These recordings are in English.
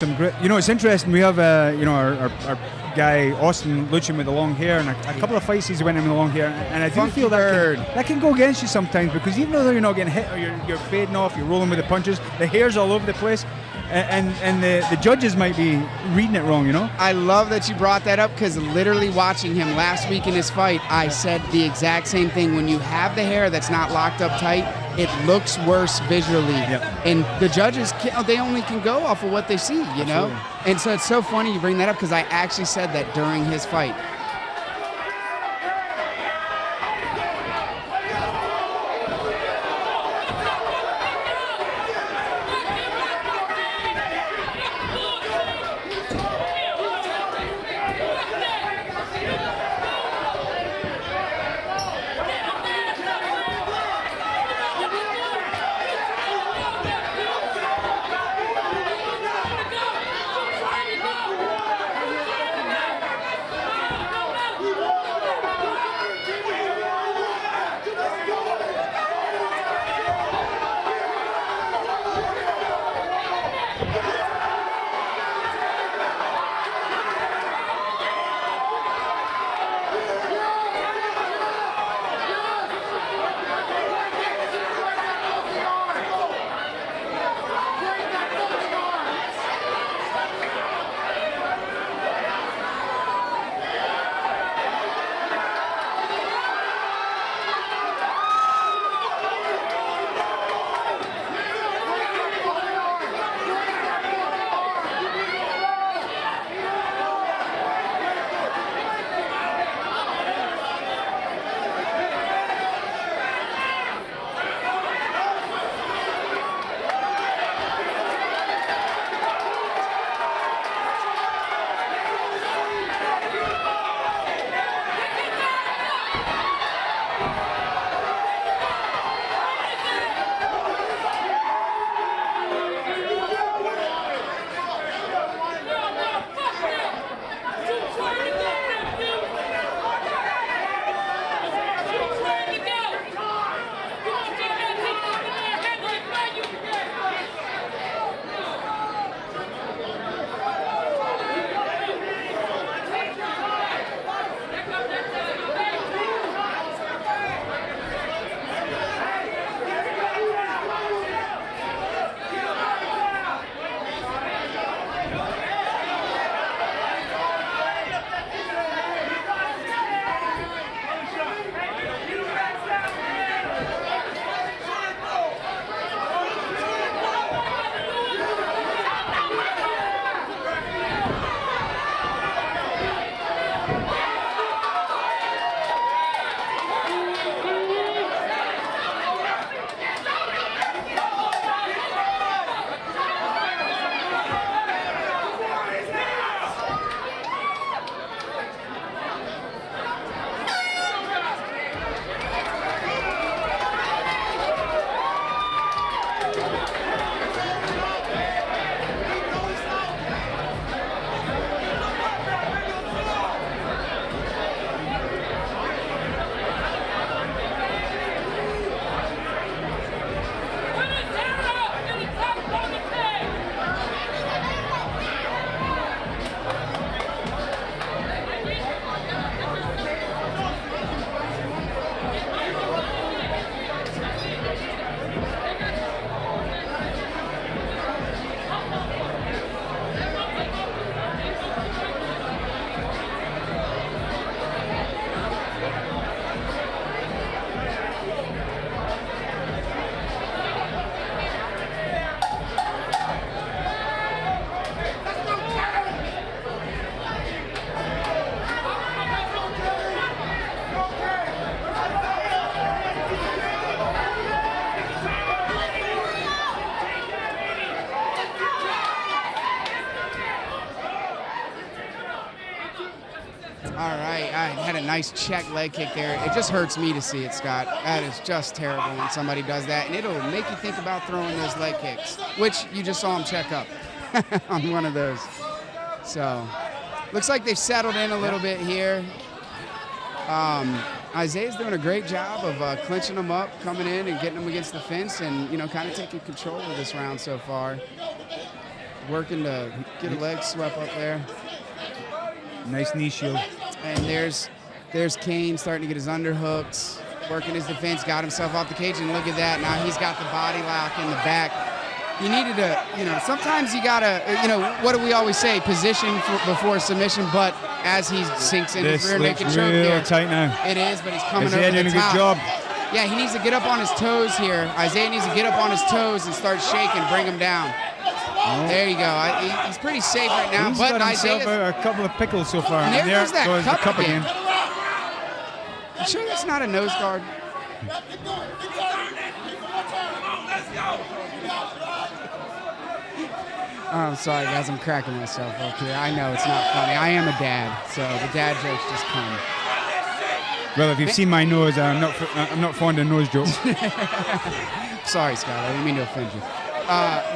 Some great, it's interesting. We have, our guy Austin Luchin with the long hair, and a couple of fights he's winning with the long hair, and I do Funky feel bird. that can go against you sometimes, because even though you're not getting hit or you're fading off, you're rolling with the punches, the hair's all over the place, and the judges might be reading it wrong. I love that you brought that up, because literally watching him last week in his fight, I said the exact same thing. When you have the hair that's not locked up tight, it looks worse visually. Yep. And the judges, they only can go off of what they see, Absolutely. And so it's so funny you bring that up, because I actually said that during his fight. All right, I had a nice check leg kick there. It just hurts me to see it, Scott. That is just terrible when somebody does that, and it'll make you think about throwing those leg kicks, which you just saw him check up on one of those. So, looks like they've settled in a little bit here. Isaiah's doing a great job of clinching them up, coming in and getting them against the fence, and kind of taking control of this round so far. working to get a leg swept up there. Nice knee shield. And there's Caine starting to get his underhooks, working his defense, got himself off the cage, and look at that. Now he's got the body lock in the back. You needed to, sometimes you gotta, what do we always say? Position before submission, but as he sinks into This rear looks naked choke real there. tight now. It is, but he's coming Isaiah over the doing a top. good job. Yeah, he needs to get up on his toes here. Isaiah needs to get up on his toes and start shaking, bring him down. There you go. He's pretty safe right now. He's but got himself Isaiah's, a couple of pickles so far. and there goes that goes the cup cup again. again. You sure that's not a nose guard? Oh, I'm sorry, guys. I'm cracking myself up here. I know it's not funny. I am a dad, so the dad jokes just come. Well, if you've seen my nose, I'm not fond of nose jokes. Sorry, Scott. I didn't mean to offend you.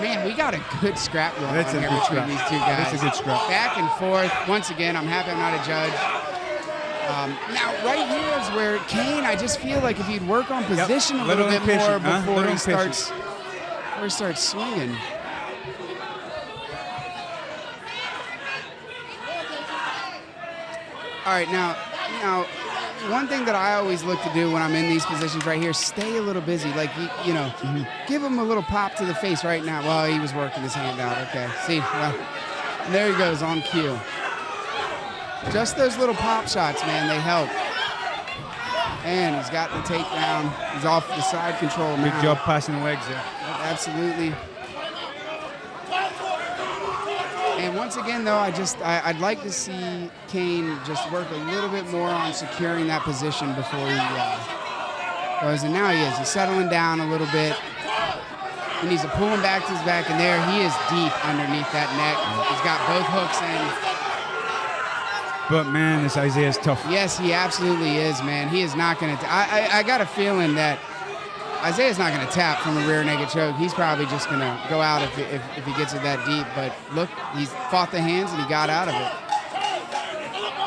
Man, we got a good scrap going That's on a here good between scrap. these two guys. That's a good scrap. Back and forth. Once again, I'm happy I'm not a judge. Now, right here is where Caine, I just feel like if he'd work on position a little bit more before he starts swinging. All right, now, one thing that I always look to do when I'm in these positions right here, stay a little busy. Like, give him a little pop to the face right now. Well, he was working his hand out. Okay, see, well, there he goes on cue. Just those little pop shots, man, they help. And he's got the takedown. He's off the side control now. Good job passing the legs there. Absolutely. And once again, though, I'd like to see Caine just work a little bit more on securing that position before he goes. And now he is. He's settling down a little bit. He needs to pull him back to his back, and there he is deep underneath that neck. He's got both hooks in. But, man, this Isaiah's tough. Yes, he absolutely is, man. He is not going to. I got a feeling that Isaiah's not going to tap from a rear naked choke. He's probably just going to go out if he gets it that deep. But look, he's fought the hands and he got out of it.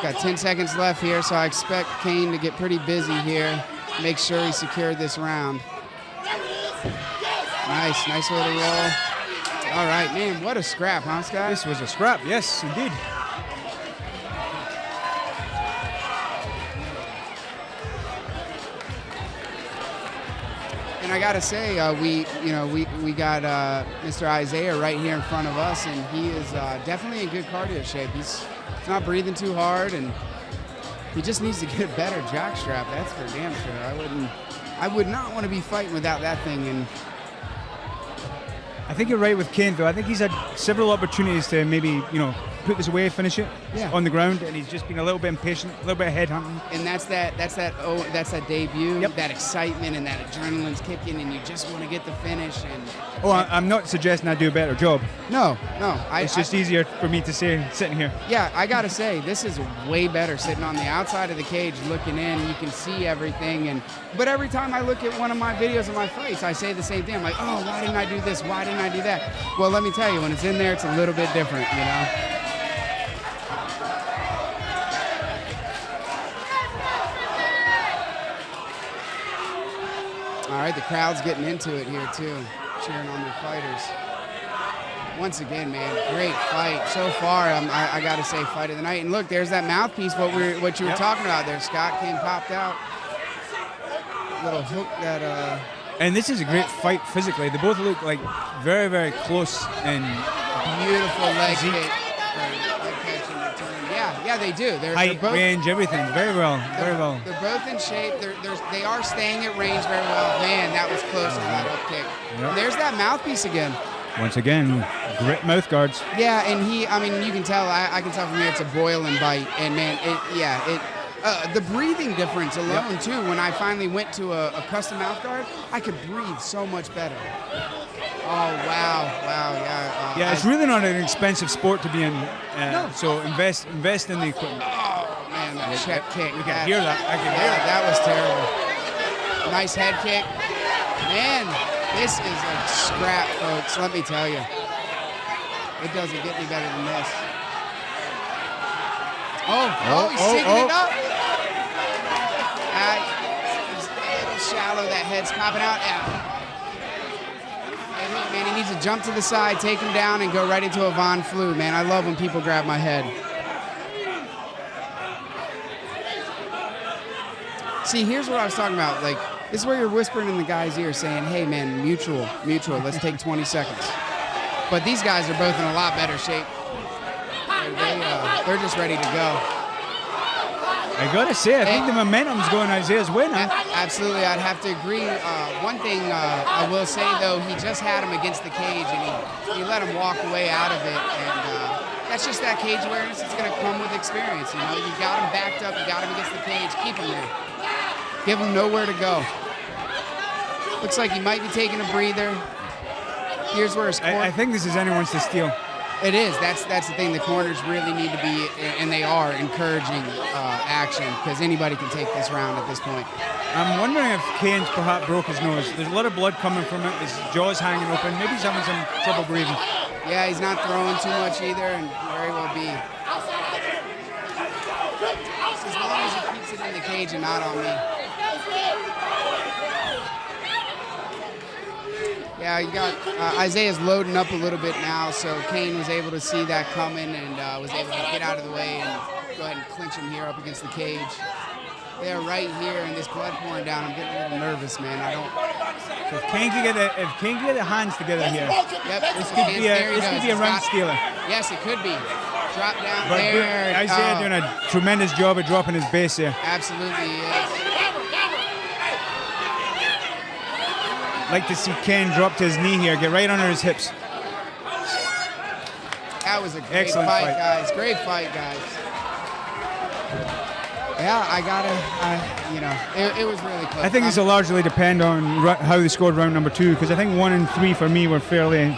Got 10 seconds left here, so I expect Caine to get pretty busy here. Make sure he secured this round. Nice way to roll. All right, man, what a scrap, huh, Scott? This was a scrap, yes, indeed. And I gotta say, we got Mr. Isaiah right here in front of us, and he is definitely in good cardio shape. He's not breathing too hard, and he just needs to get a better jock strap. That's for damn sure. I would not want to be fighting without that thing. And I think you're right with Caine, though. I think he's had several opportunities to maybe, put this away, finish it on the ground, and he's just been a little bit impatient, a little bit of head hunting. And that's that debut, Yep. that excitement and that adrenaline's kicking, and you just want to get the finish. And I'm not suggesting I do a better job. no, It's just easier for me to say sitting here. Yeah, I gotta say, this is way better sitting on the outside of the cage looking in. You can see everything, but every time I look at one of my videos of my fights, I say the same thing. I'm like, oh, why didn't I do this? Why didn't I do that? Well, let me tell you, when it's in there, it's a little bit different, All right, the crowd's getting into it here, too, cheering on their fighters. Once again, man, great fight. So far, I got to say, fight of the night. And look, there's that mouthpiece, what you were talking about there. Scott Caine popped out. Little hook that... And this is a great fight physically. They both look like very, very close and beautiful leg kick. Leg catch and return. Yeah, they do. Height, they're both, range, everything. Very well. They're both in shape. They are staying at range very well. Man, that was close to that up kick. Yep. There's that mouthpiece again. Once again, great mouth guards. Yeah, and you can tell. I can tell from here it's a boil and bite. And man, the breathing difference alone too. When I finally went to a custom mouth guard, I could breathe so much better. Oh wow, yeah. It's really not an expensive sport to be in. No. So invest in the equipment. Oh man, that check kick. You can hear that. I can hear it. That was terrible. Nice head kick. Man, this is a scrap, folks. Let me tell you, it doesn't get any better than this. He's shaking it up. He's a little shallow. That head's popping out. Yeah. Man, he needs needs to jump to the side, take him down, and go right into a Von Flu, man. I love when people grab my head. See, here's what I was talking about. Like, this is where you're whispering in the guy's ear saying, hey, man, mutual, let's take 20 seconds. But these guys are both in a lot better shape. They're just ready to go. I gotta say, I think the momentum's going Isaiah's way now. Absolutely, I'd have to agree. One thing I will say, though, he just had him against the cage, and he let him walk away out of it. And that's just that cage awareness. It's going to come with experience. You know, you got him backed up, you got him against the cage, keep him there. Give him nowhere to go. Looks like he might be taking a breather. Here's where his I think this is anyone's to steal. It is. That's the thing. The corners really need to be, and they are, encouraging action, because anybody can take this round at this point. I'm wondering if Caine's perhaps broke his nose. There's a lot of blood coming from it. His jaw's hanging open. Maybe he's having some trouble breathing. Yeah, he's not throwing too much either, and very well be. As long as he keeps it in the cage and not on me. Yeah, you got Isaiah's loading up a little bit now, so Caine was able to see that coming and was able to get out of the way and go ahead and clinch him here up against the cage. They're right here, and this blood pouring down. I'm getting a little nervous, man. I don't. So if Caine can get the hands together here, yep, this could be a run stealer. Yes, it could be. Drop down but there. Isaiah doing a tremendous job of dropping his base here. Absolutely, he is. Like to see Caine drop to his knee here, get right under his hips. That was a great fight, guys. Great fight, guys. Yeah, it was really close. I think this will largely depend on how they scored round number 2, because I think 1 and 3 for me were fairly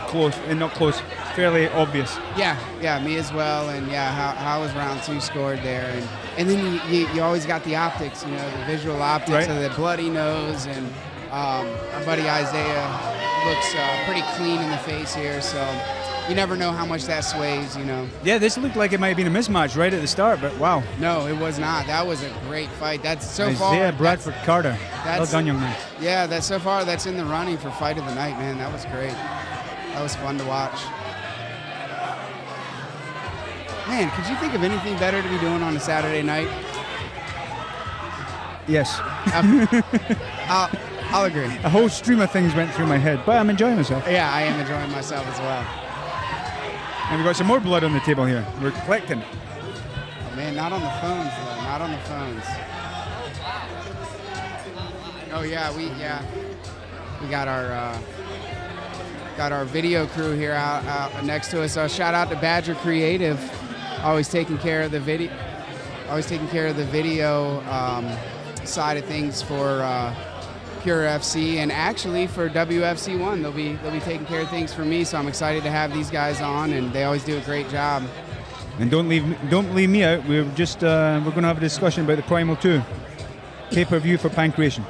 close, and not close, fairly obvious. Yeah, me as well. And yeah, how was round 2 scored there? And then you always got the optics, the visual optics of the bloody nose, and our buddy Isaiah looks pretty clean in the face here, so you never know how much that sways, Yeah, this looked like it might have been a mismatch right at the start, but wow. No, it was not. That was a great fight. That's so Isaiah far. Bradford Carter. Well done, young man. Yeah, that's so far. That's in the running for fight of the night, man. That was great. That was fun to watch. Man, could you think of anything better to be doing on a Saturday night? Yes. I'll agree. A whole stream of things went through my head, but I'm enjoying myself. Yeah, I am enjoying myself as well. And we've got some more blood on the table here. We're collecting it. Oh, man, not on the phones, though. Not on the phones. Oh, yeah, we got our video crew here out next to us. So shout out to Badger Creative, always taking care of the video. Side of things for Pure FC, and actually for WFC1, they'll be taking care of things for me. So I'm excited to have these guys on, and they always do a great job. And don't leave me out. We're going to have a discussion about the Primal 2 pay-per-view for Pancreation.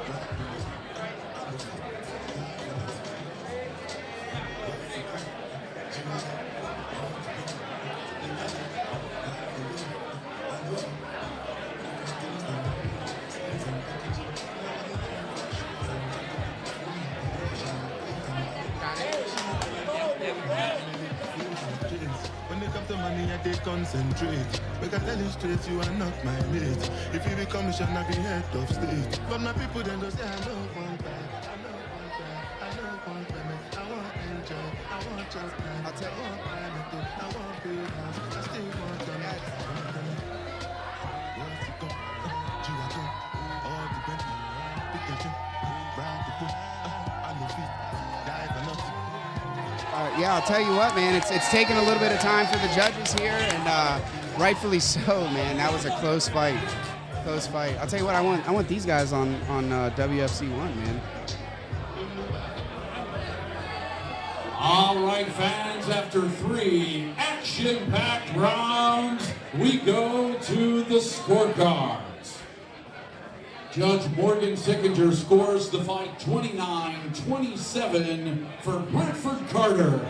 Concentrate, we can tell you straight, you are not my mate. If you become, you shall not be head of state. But my people then go say, I don't want that, I don't want that, I want enjoy, I want just time, I want climate, I want big house, I still want them. What's it go? G-Wagon, all the best, Pikachu, ride the book, I love it, dive and nothing. Yeah, I'll tell you what, man. It's taken a little bit of time for the judges here, and rightfully so, man. That was a close fight. Close fight. I'll tell you what, I want these guys on WFC1, man. All right, fans. After 3 action-packed rounds, we go to the scorecards. Judge Morgan Sickinger scores the fight 29-27 for Bradford Carter.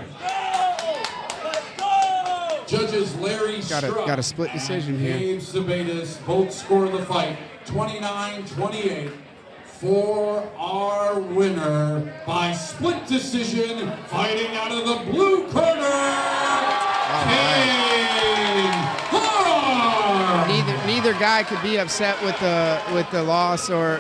Let's go! Judges Larry Struck got a split decision and here. Dave Sabatis both score the fight 29-28 for our winner by split decision, fighting out of the blue corner, Caine Hart. Neither guy could be upset with the loss, or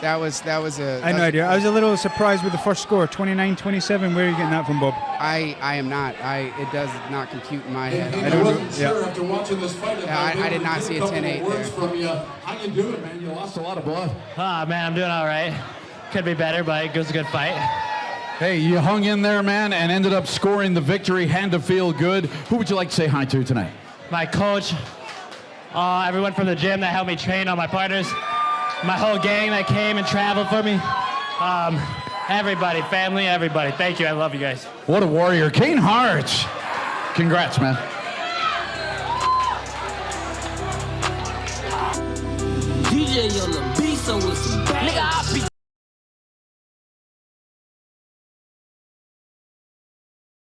that was a. I had no idea. I was a little surprised with the first score, 29-27. Where are you getting that from, Bob? I am not. It does not compute in my head. I wasn't sure after watching this fight. I did not see a 10-8 there. From you. How you doing, man? You lost a lot of blood. Man, I'm doing all right. Could be better, but it was a good fight. Hey, you hung in there, man, and ended up scoring the victory. Had to feel good. Who would you like to say hi to tonight? My coach, everyone from the gym that helped me train, all my partners, my whole gang that came and traveled for me. Everybody, family, everybody. Thank you. I love you guys. What a warrior. Caine Hart. Congrats, man. DJ on the